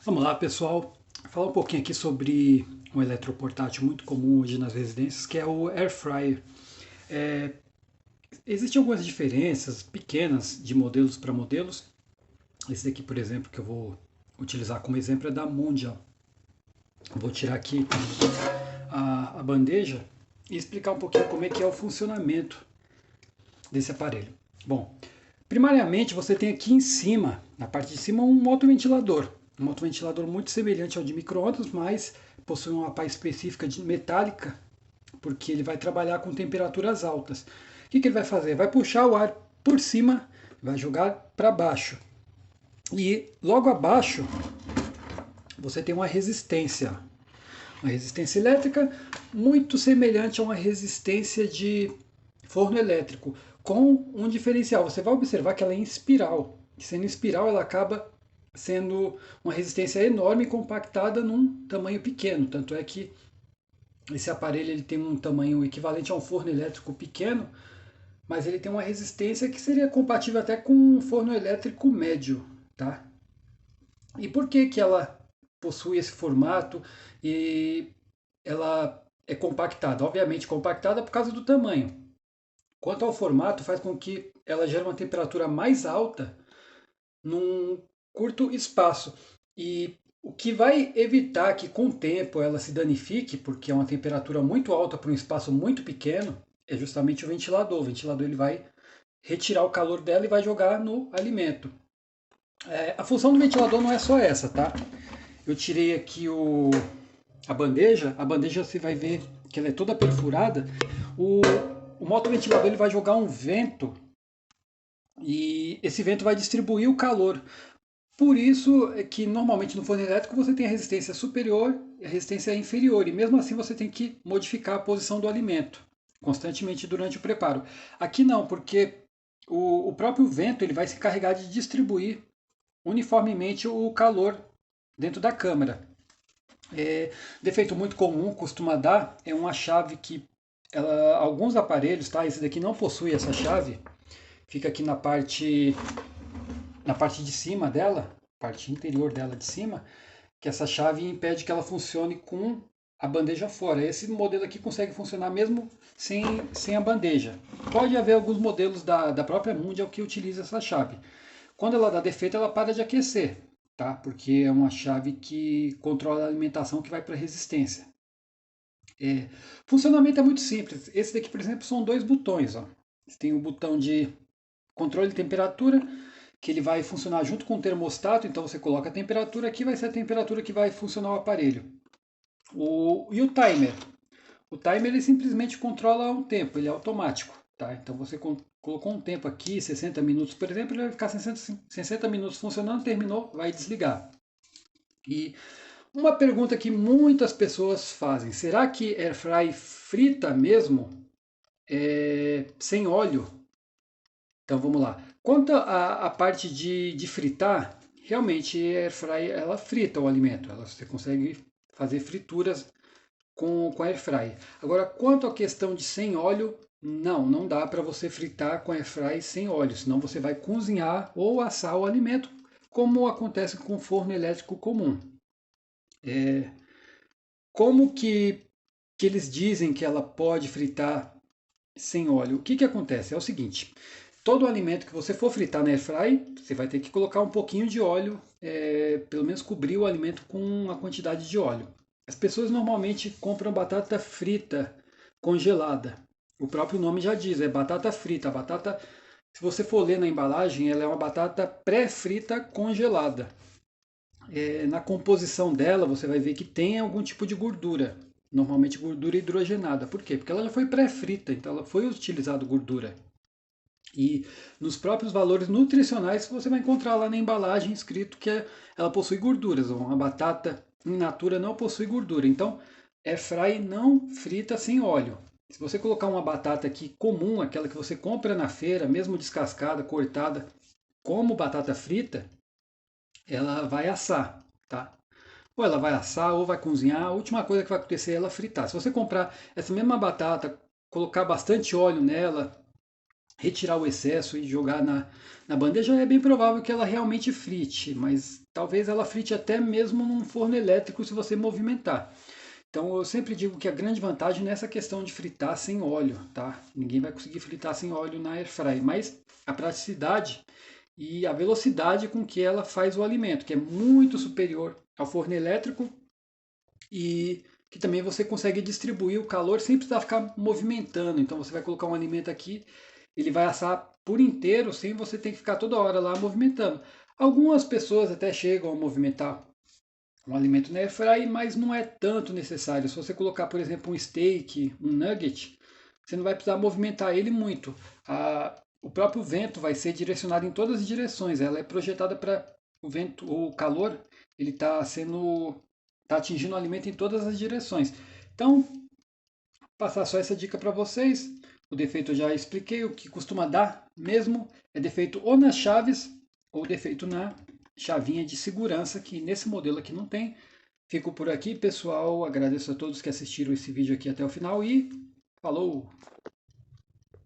Vamos lá, pessoal. Falar um pouquinho aqui sobre um eletroportátil muito comum hoje nas residências, que é o Air Fryer. É, Existem algumas diferenças pequenas de modelos para modelos. Esse daqui, por exemplo, que eu vou utilizar como exemplo é da Mondial. Vou tirar aqui a bandeja e explicar um pouquinho como é que é o funcionamento desse aparelho. Bom, primariamente você tem aqui em cima, na parte de cima, um motoventilador. Um motoventilador muito semelhante ao de micro-ondas, mas possui uma pá específica de metálica, porque ele vai trabalhar com temperaturas altas. O que ele vai fazer? Vai puxar o ar por cima, vai jogar para baixo. E logo abaixo você tem uma resistência elétrica muito semelhante a uma resistência de forno elétrico, com um diferencial. Você vai observar que ela é em espiral. E sendo em espiral, ela acaba sendo uma resistência enorme compactada num tamanho pequeno. Tanto é que esse aparelho ele tem um tamanho equivalente a um forno elétrico pequeno, mas ele tem uma resistência que seria compatível até com um forno elétrico médio, tá? E por que que ela possui esse formato e ela é compactada? Obviamente compactada por causa do tamanho. Quanto ao formato, faz com que ela gere uma temperatura mais alta num curto espaço. E o que vai evitar que com o tempo ela se danifique, porque é uma temperatura muito alta para um espaço muito pequeno, é justamente o ventilador. O ventilador ele vai retirar o calor dela e vai jogar no alimento. A função do ventilador não é só essa, tá? Eu tirei aqui a bandeja você vai ver que ela é toda perfurada. O, o motoventilador ele vai jogar um vento e esse vento vai distribuir o calor. Por isso é que normalmente no forno elétrico você tem a resistência superior e a resistência inferior, e mesmo assim você tem que modificar a posição do alimento constantemente durante o preparo. Aqui não, porque o próprio vento ele vai se encarregar de distribuir uniformemente o calor dentro da câmara. Defeito muito comum costuma dar é uma chave que alguns aparelhos, tá? Esse daqui não possui essa chave, fica aqui na parte de cima dela, parte interior dela de cima, que essa chave impede que ela funcione com a bandeja fora. Esse modelo aqui consegue funcionar mesmo sem a bandeja. Pode haver alguns modelos da própria Mundial que utilizam essa chave. Quando ela dá defeito, ela para de aquecer, tá? Porque é uma chave que controla a alimentação que vai para a resistência. O funcionamento é muito simples. Esse daqui, por exemplo, são dois botões. Ó. Você tem o botão de controle de temperatura, que ele vai funcionar junto com o termostato, então você coloca a temperatura aqui, vai ser a temperatura que vai funcionar o aparelho. E o timer? O timer ele simplesmente controla o tempo, ele é automático. Tá? Então você colocou um tempo aqui, 60 minutos, por exemplo, ele vai ficar 60 minutos funcionando, terminou, vai desligar. E uma pergunta que muitas pessoas fazem, será que airfry frita mesmo sem óleo? Então vamos lá. Quanto à parte de fritar, realmente a air fry ela frita o alimento. Você consegue fazer frituras com a air fry. Agora, quanto à questão de sem óleo, não dá para você fritar com air fry sem óleo, senão você vai cozinhar ou assar o alimento, como acontece com o forno elétrico comum. Como que eles dizem que ela pode fritar sem óleo? O que acontece? É o seguinte, todo alimento que você for fritar na airfry, você vai ter que colocar um pouquinho de óleo, pelo menos cobrir o alimento com uma quantidade de óleo. As pessoas normalmente compram batata frita congelada. O próprio nome já diz, é batata frita. A batata, se você for ler na embalagem, ela é uma batata pré-frita congelada. Na composição dela, você vai ver que tem algum tipo de gordura. Normalmente gordura hidrogenada. Por quê? Porque ela já foi pré-frita, então ela foi utilizada gordura. E nos próprios valores nutricionais você vai encontrar lá na embalagem escrito que ela possui gorduras. Uma batata in natura não possui gordura. Então, airfry não frita sem óleo. Se você colocar uma batata aqui comum, aquela que você compra na feira, mesmo descascada, cortada, como batata frita, ela vai assar, tá? Ou ela vai assar ou vai cozinhar. A última coisa que vai acontecer é ela fritar. Se você comprar essa mesma batata, colocar bastante óleo nela, retirar o excesso e jogar na bandeja, é bem provável que ela realmente frite, mas talvez ela frite até mesmo num forno elétrico se você movimentar. Então eu sempre digo que a grande vantagem nessa questão de fritar sem óleo, tá? Ninguém vai conseguir fritar sem óleo na air fry, mas a praticidade e a velocidade com que ela faz o alimento, que é muito superior ao forno elétrico e que também você consegue distribuir o calor sem precisar ficar movimentando. Então você vai colocar um alimento aqui, ele vai assar por inteiro sem você ter que ficar toda hora lá movimentando. Algumas pessoas até chegam a movimentar um alimento na airfry, mas não é tanto necessário. Se você colocar, por exemplo, um steak, um nugget, você não vai precisar movimentar ele muito. O próprio vento vai ser direcionado em todas as direções. Ela é projetada para o vento, o calor, ele está atingindo o alimento em todas as direções. Então, passar só essa dica para vocês. O defeito eu já expliquei. O que costuma dar mesmo é defeito ou nas chaves ou defeito na chavinha de segurança, que nesse modelo aqui não tem. Fico por aqui, pessoal. Agradeço a todos que assistiram esse vídeo aqui até o final e falou!